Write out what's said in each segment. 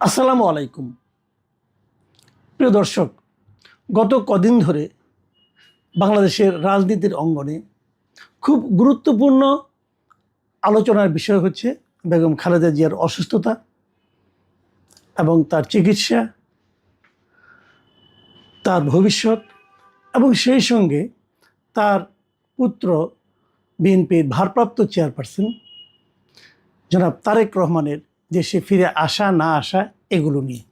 আসসালামু আলাইকুম। প্রিয় দর্শক, গত কদিন ধরে বাংলাদেশের রাজনীতির অঙ্গনে খুব গুরুত্বপূর্ণ আলোচনার বিষয় হচ্ছে বেগম খালেদা জিয়ার অসুস্থতা এবং তার চিকিৎসা, তার ভবিষ্যৎ এবং সেই সঙ্গে তার পুত্র বিএনপির ভারপ্রাপ্ত চেয়ারপারসন জনাব তারেক রহমানের দেশে ফিরে আসা না আসা এগুলো নিয়ে।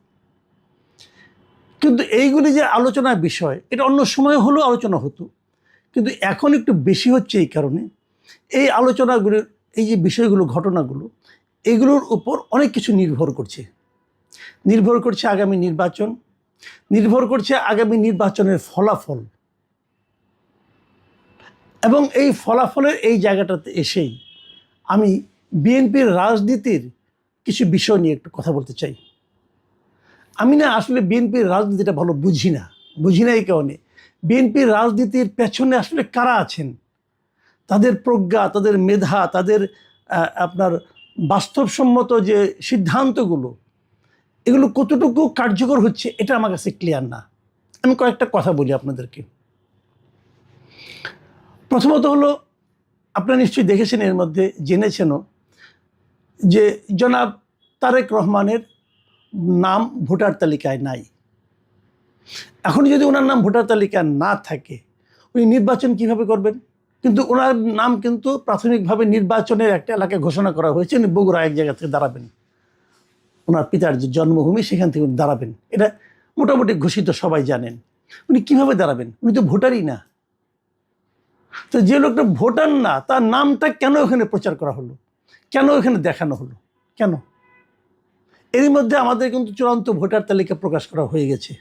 কিন্তু এইগুলি যে আলোচনার বিষয়, এটা অন্য সময় হলেও আলোচনা হতো, কিন্তু এখন একটু বেশি হচ্ছে এই কারণে এই আলোচনাগুলোর এই যে বিষয়গুলো, ঘটনাগুলো, এগুলোর উপর অনেক কিছু নির্ভর করছে আগামী নির্বাচন, নির্ভর করছে আগামী নির্বাচনের ফলাফল। এবং এই ফলাফলের এই জায়গাটাতে এসেই আমি বিএনপির রাজনীতির কিছু বিষয় নিয়ে একটু কথা বলতে চাই। আমি না আসলে বিএনপির রাজনীতিটা ভালো বুঝি না এই কারণে বিএনপির রাজনীতির পেছনে আসলে কারা আছেন, তাদের প্রজ্ঞা, তাদের মেধা, তাদের আপনার বাস্তবসম্মত যে সিদ্ধান্তগুলো, এগুলো কতটুকু কার্যকর হচ্ছে এটা আমার কাছে ক্লিয়ার না। আমি কয়েকটা কথা বলি আপনাদেরকে। প্রথমত হলো, আপনারা নিশ্চয়ই দেখেছেন, এর মধ্যে জেনেছেনও যে জনাব তারেক রহমানের নাম ভোটার তালিকায় নাই। এখন যদি ওনার নাম ভোটার তালিকায় না থাকে, উনি নির্বাচন কিভাবে করবেন? কিন্তু ওনার নাম কিন্তু প্রাথমিকভাবে নির্বাচনের একটা এলাকায় ঘোষণা করা হয়েছে, উনি বগুড়া এক জায়গা থেকে দাঁড়াবেন, ওনার পিতার যে জন্মভূমি সেখান থেকে উনি দাঁড়াবেন, এটা মোটামুটি ঘোষিত, সবাই জানেন। উনি কিভাবে দাঁড়াবেন? উনি তো ভোটারই না। তো যে লোকটা ভোটার না, তার নামটা কেন ওখানে প্রচার করা হলো, কেন ওখানে দেখানো হলো, কেন? এর মধ্যে আমাদের কিন্তু চূড়ান্ত ভোটার তালিকা প্রকাশ করা হয়ে গেছে।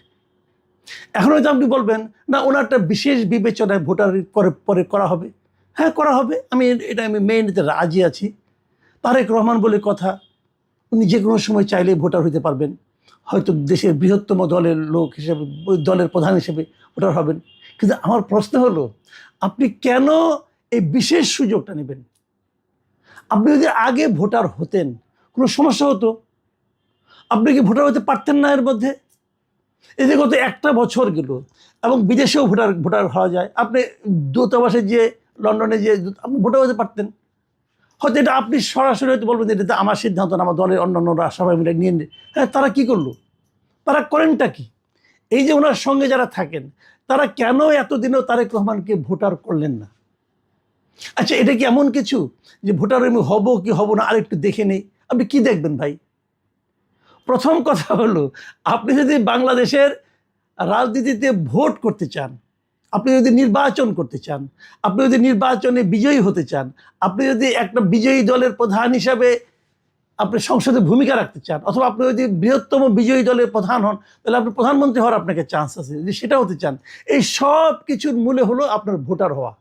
এখন হয়তো আপনি বলবেন, না ওনারটা বিশেষ বিবেচনায় ভোটার পরে করা হবে। হ্যাঁ, করা হবে, আমি মেনে নিতে রাজি আছি। তারেক রহমান বলে কথা, উনি যে কোনো সময় চাইলে ভোটার হতে পারবেন, হয়তো দেশের বৃহত্তম দলের লোক হিসেবে, দলের প্রধান হিসেবে ভোটার হবেন। কিন্তু আমার প্রশ্ন হলো, আপনি কেন এই বিশেষ সুযোগটা নেবেন? আপনি যদি আগে ভোটার হতেন, কোনো সমস্যা হতো? আপনি কি ভোটার হতে পারতেন না? এর মধ্যে এই যে গত একটা বছর গেল এবং বিদেশেও ভোটার হওয়া যায়, আপনি দূতাবাসে যে, লন্ডনে যে আপনি ভোটার হতে পারতেন। হয়তো এটা আপনি সরাসরি হয়তো বলবেন যে এটা আমার সিদ্ধান্ত না, আমার দলের অন্যান্যরা সবাই মিলে নিয়ে নিন। হ্যাঁ, তারা কি করলো? তারা করেনটা কি? এই যে ওনার সঙ্গে যারা থাকেন, তারা কেন এতদিনও তারেক রহমানকে ভোটার করলেন না? আচ্ছা, এটা কি এমন কিছু যে ভোটার আমি হব কি হব না আরেকটু দেখে নেই? আপনি কি দেখবেন ভাই? প্রথম কথা হলো, আপনি যদি বাংলাদেশের রাজনীতিতে ভোট করতে চান, আপনি যদি নির্বাচন করতে চান, আপনি যদি নির্বাচনে বিজয়ী হতে চান, আপনি যদি একটা বিজয়ী দলের প্রধান হিসাবে আপনি সংসদে ভূমিকা রাখতে চান, অথবা আপনি যদি বৃহত্তম বিজয়ী দলের প্রধান হন, তাহলে আপনি প্রধানমন্ত্রী হওয়ার আপনাকে চান্স আছে। যদি সেটা হতে চান, এই সব কিছুর মূলে হলো আপনার ভোটার হওয়া।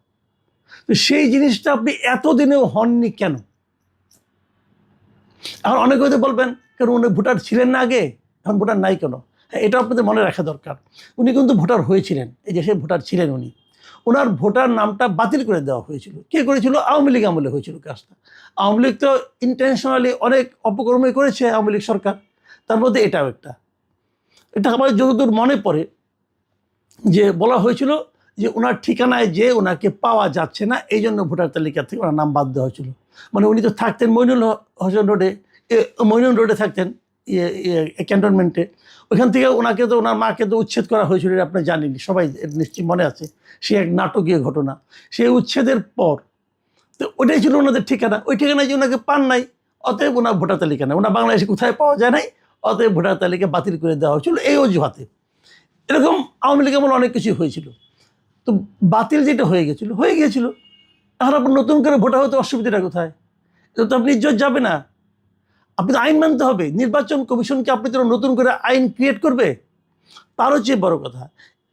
তো সেই জিনিসটা আপনি এতদিনেও হননি কেন? এখন অনেকে হয়তো বলবেন, কেন উনি ভোটার ছিলেন না আগে, এখন ভোটার নাই কেন? হ্যাঁ, এটা আপনাদের মনে রাখা দরকার। উনি কিন্তু ভোটার হয়েছিলেন, এই দেশে ভোটার ছিলেন উনি। ওনার ভোটার নামটা বাতিল করে দেওয়া হয়েছিল। কে করেছিল? আওয়ামী লীগ আমলে হয়েছিল কাজটা। আওয়ামী লীগ তো ইন্টেনশনালি অনেক অপকর্মই করেছে, আওয়ামী লীগ সরকার, তার মধ্যে এটাও একটা। এটা আমার যতদূর মনে পড়ে যে বলা হয়েছিল যে ওনার ঠিকানায় যে ওনাকে পাওয়া যাচ্ছে না, এই জন্য ভোটার তালিকা থেকে ওনার নাম বাদ দেওয়া হয়েছিল। মানে উনি তো থাকতেন মইনুল রোডে থাকতেন, ক্যান্টনমেন্টে। ওইখান থেকে ওনাকে তো, ওনার মাকে তো উচ্ছেদ করা হয়েছিল, আপনি জানেনই, সবাই নিশ্চয়ই মনে আছে। সে এক নাটকীয় ঘটনা। সেই উচ্ছেদের পর তো ওটাই ছিল ওনাদের ঠিকানা। ওই ঠিকানায় যে ওনাকে পান নাই, অতএব ওনার ভোটার তালিকা নেই, ওনার বাংলাদেশে কোথায় পাওয়া যায় নাই, অতএব ভোটার তালিকা বাতিল করে দেওয়া হয়েছিল এই অজুহাতে। এরকম আওয়ামী লীগ আমলে অনেক কিছুই হয়েছিল। তো বাতিল যেটা হয়ে গিয়েছিল, এখন আপনার নতুন করে ভোটার হতে অসুবিধাটা কোথায়? এটা তো আপনি ইজ্জত যাবে না। আপনি তো আইন মানতে হবে। নির্বাচন কমিশনকে আপনি তো নতুন করে আইন ক্রিয়েট করবে? তারও চেয়ে বড় কথা,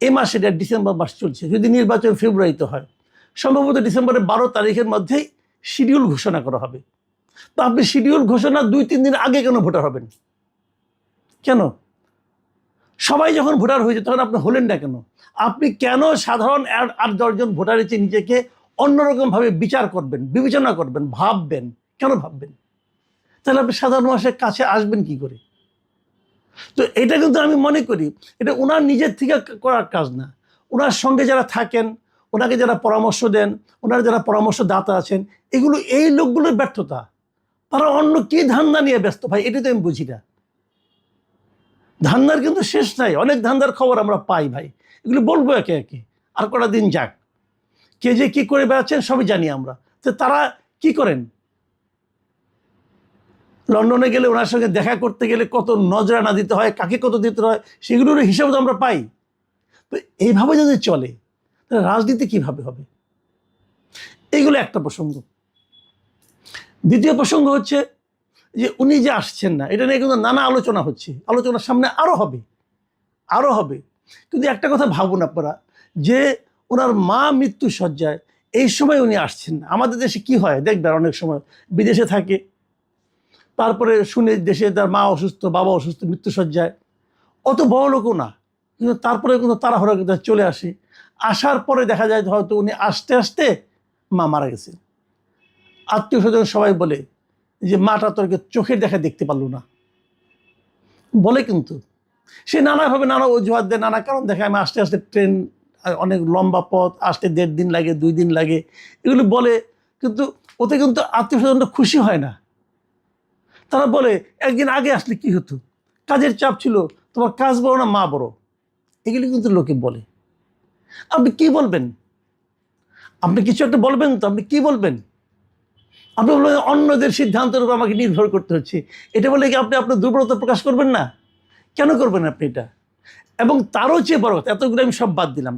এই মাসে, এটা ডিসেম্বর মাস চলছে, যদি নির্বাচন ফেব্রুয়ারিতে হয়, সম্ভবত ডিসেম্বরের 12 তারিখের মধ্যেই শিডিউল ঘোষণা করা হবে। তো আপনি শিডিউল ঘোষণা 2-3 দিন আগে কেন ভোটার হবেন? কেন? সবাই যখন ভোটার হয়েছে তখন আপনি হলেন না কেন? আপনি কেন সাধারণ 8-10 জন ভোটারের চেয়ে নিজেকে অন্যরকমভাবে বিচার করবেন, বিবেচনা করবেন, ভাববেন? কেন ভাববেন? তাহলে আপনি সাধারণ মানুষের কাছে আসবেন কি করে? তো এটা কিন্তু আমি মনে করি এটা ওনার নিজের থেকে করার কাজ না। ওনার সঙ্গে যারা থাকেন, ওনাকে যারা পরামর্শ দেন, ওনার যারা পরামর্শদাতা আছেন, এগুলো এই লোকগুলোর ব্যর্থতা। তারা অন্য কি ধান্দা নিয়ে ব্যস্ত ভাই, এটা তো আমি বুঝি না। ধান্দার কিন্তু শেষ নাই, অনেক ধান্দার খবর আমরা পাই ভাই, এগুলো বলবো একে একে, আর কটা দিন যাক। কে যে কি করে বেড়াচ্ছেন সবই জানি আমরা। তো তারা কি করেন? লন্ডনে গেলে ওনার সঙ্গে দেখা করতে গেলে কত নজরানা দিতে হয়, কাকে কত দিতে হয়, সেগুলোর হিসাব তো আমরা পাই। তো এইভাবে যদি চলে তাহলে রাজনীতি কিভাবে হবে? এইগুলো একটা প্রসঙ্গ। দ্বিতীয় প্রসঙ্গ হচ্ছে যে উনি যে আসছেন না, এটা নিয়ে কিন্তু নানা আলোচনা হচ্ছে, আলোচনার সামনে আরও হবে, আরও হবে। কিন্তু একটা কথা ভাবুন আপনারা, যে ওনার মা মৃত্যু শয্যায়, এই সময় উনি আসছেন না। আমাদের দেশে কি হয় দেখবেন, অনেক সময় বিদেশে থাকে, তারপরে শুনে দেশে তার মা অসুস্থ, বাবা অসুস্থ, মৃত্যুসজ্জায়, অত বড় লোকও না, কিন্তু তারপরে কিন্তু তাড়াহুড়া করে চলে আসে। আসার পরে দেখা যায় হয়তো উনি আসতে আসতে মা মারা গেছে। আত্মীয় স্বজন সবাই বলে যে মাটা তোরকে চোখের দেখা দেখতে পারলো না, বলে। কিন্তু সে নানাভাবে নানা অজুহাত দেয়, নানা কারণ দেখায়, আমি আসতে আসতে ট্রেন অনেক লম্বা পথ, আসতে 1.5 দিন লাগে, 2 দিন লাগে, এগুলো বলে। কিন্তু ওতে কিন্তু আত্মীয় স্বজনরা খুশি হয় না। তারা বলে একদিন আগে আসলে কি হতো, কাজের চাপ ছিল, তোমার কাজ বড় না মা বড়, এগুলি কিন্তু লোকে বলে। আপনি কি বলবেন? আপনি কিছু একটা বলবেন তো, আপনি কি বলবেন? আপনি বলবেন অন্যদের সিদ্ধান্তের উপর আমাকে নির্ভর করতে হচ্ছে, এটা বলে কি আপনি আপনার দুর্বলতা প্রকাশ করবেন না? কেন করবেন আপনি এটা? এবং তারও চেয়ে বড় কথা, এতগুলো আমি সব বাদ দিলাম,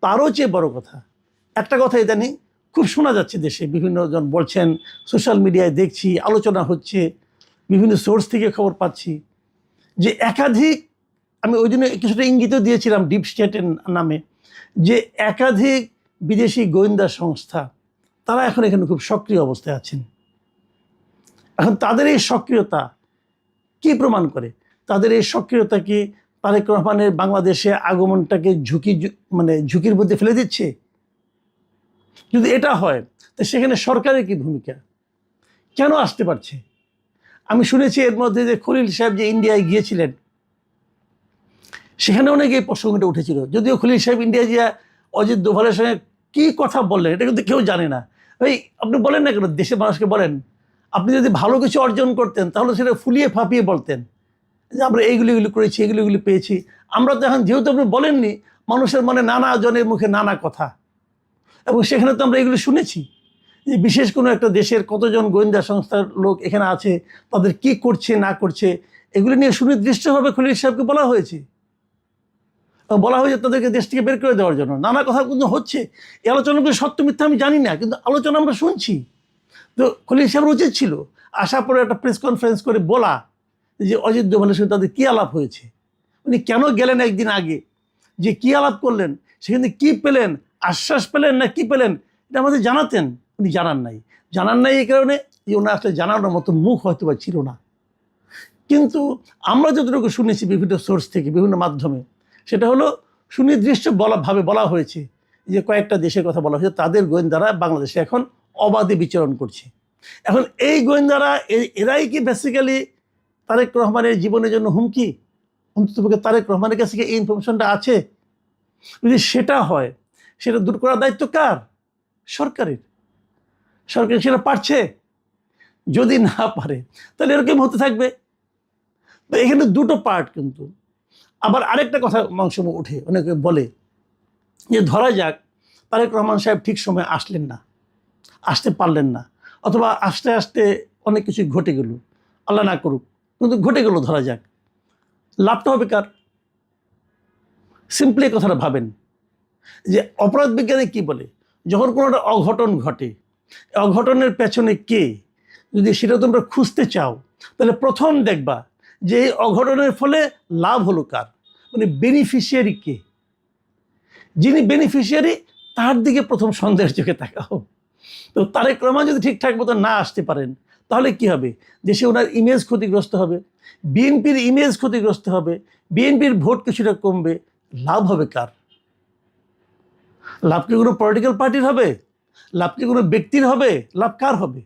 তারও চেয়ে বড় কথা, একটা কথা ইদানিং খুব শোনা যাচ্ছে দেশে, বিভিন্ন জন বলছেন, সোশ্যাল মিডিয়ায় দেখছি, আলোচনা হচ্ছে, বিভিন্ন সোর্স থেকে খবর পাচ্ছি যে একাধিক, আমি ওই জন্য কিছুটা ইঙ্গিতও দিয়েছিলাম ডিপ স্টেটের নামে, যে একাধিক বিদেশি গোয়েন্দা সংস্থা তারা এখন এখানে খুব সক্রিয় অবস্থায় আছেন। এখন তাদের এই সক্রিয়তা কি প্রমাণ করে? তাদের এই সক্রিয়তা কি তারেক রহমানের বাংলাদেশে আগমনটাকে ঝুঁকির মধ্যে ফেলে দিচ্ছে? যদি এটা হয় তো সেখানে সরকারের কি ভূমিকা? কেন আসতে পারছে? আমি শুনেছি এর মধ্যে যে খলিল সাহেব যে ইন্ডিয়ায় গিয়েছিলেন, সেখানে অনেক এই প্রসঙ্গটা উঠেছিল। যদিও খলিল সাহেব ইন্ডিয়া গিয়া অজিত দোভালের সঙ্গে কী কথা বললেন এটা কিন্তু কেউ জানে না। ভাই আপনি বলেন না কেন, দেশের মানুষকে বলেন, আপনি যদি ভালো কিছু অর্জন করতেন তাহলে সেটা ফুলিয়ে ফাঁপিয়ে বলতেন যে আমরা এইগুলি করেছি, এগুলি পেয়েছি। আমরা তো এখন, যেহেতু আপনি বলেননি, মানুষের মনে নানা জনের মুখে নানা কথা, এবং সেখানে তো আমরা এগুলো শুনেছি যে বিশেষ কোনো একটা দেশের কতজন গোয়েন্দা সংস্থার লোক এখানে আছে, তাদের কি করছে না করছে, এগুলি নিয়ে সুনির্দিষ্টভাবে খলিল সাহেবকে বলা হয়েছে। বলা হয়েছে তাদেরকে দেশ থেকে বের করে দেওয়ার জন্য, নানা কথা কিন্তু হচ্ছে। এই আলোচনাগুলো সত্য মিথ্যা আমি জানি না, কিন্তু আলোচনা আমরা শুনছি। তো খলিল সাহেবের উচিত ছিল আসার পরে একটা প্রেস কনফারেন্স করে বলা যে অজিত দোভালের সাথে তাদের কী আলাপ হয়েছে, উনি কেন গেলেন একদিন আগে, যে কী আলাপ করলেন, সেখানে কী পেলেন, আশ্বাস পেলেন না কি পেলেন, এটা আমাদের জানাতেন। উনি জানান নাই। জানান নাই এই কারণে যে ওনার আসলে জানানোর মতো মুখ হয়তো বা ছিল না। কিন্তু আমরা যতটুকু শুনেছি বিভিন্ন সোর্স থেকে, বিভিন্ন মাধ্যমে, সেটা হলো সুনির্দিষ্ট ভাবে বলা হয়েছে যে কয়েকটা দেশের কথা বলা হয়েছে, তাদের গোয়েন্দারা বাংলাদেশে এখন অবাধে বিচরণ করছে। এখন এই গোয়েন্দারা এরাই কি বেসিক্যালি তারেক রহমানের জীবনের জন্য হুমকি? অন্ততপক্ষে তারেক রহমানের কাছে এই ইনফরমেশনটা আছে। যদি সেটা হয়, সেটা দূর করার দায়িত্ব কার? সরকারের। সরকার সেটা পারছে? যদি না পারে তাহলে এরকম হতে থাকবে। তো এখানে দুটো পার্ট। কিন্তু আবার আরেকটা কথা মাংস উঠে, অনেকে বলে যে ধরা যাক তারেক রহমান সাহেব ঠিক সময় আসলেন না, আসতে পারলেন না, অথবা আসতে আসতে অনেক কিছু ঘটে গেল, আল্লাহ না করুক, কিন্তু ঘটে গেল, ধরা যাক, লাভটা হবে কার? সিম্পলি কথাটা ভাবেন যে অপরাধ বিজ্ঞানে কি বলে, যখন কোনো একটা অঘটন ঘটে, অঘটনের পেছনে কে, যদি সেটা তোমরা খুঁজতে চাও, তাহলে প্রথম দেখবা যে এই অঘটনের ফলে লাভ হলো কার, মানে বেনিফিশিয়ারি কে। যিনি বেনিফিশিয়ারি তার দিকে প্রথম সন্দেহের চোখে তাকাও। তো তারেক রহমান যদি ঠিকঠাক মতো না আসতে পারেন তাহলে কি হবে? দেশে ওনার ইমেজ ক্ষতিগ্রস্ত হবে, বিএনপির ইমেজ ক্ষতিগ্রস্ত হবে, বিএনপির ভোট কিছুটা কমবে। লাভ হবে কার? লাভ কি কোনো পলিটিক্যাল পার্টির হবে? লাভ কি কোনো ব্যক্তির হবে? লাভ কার হবে?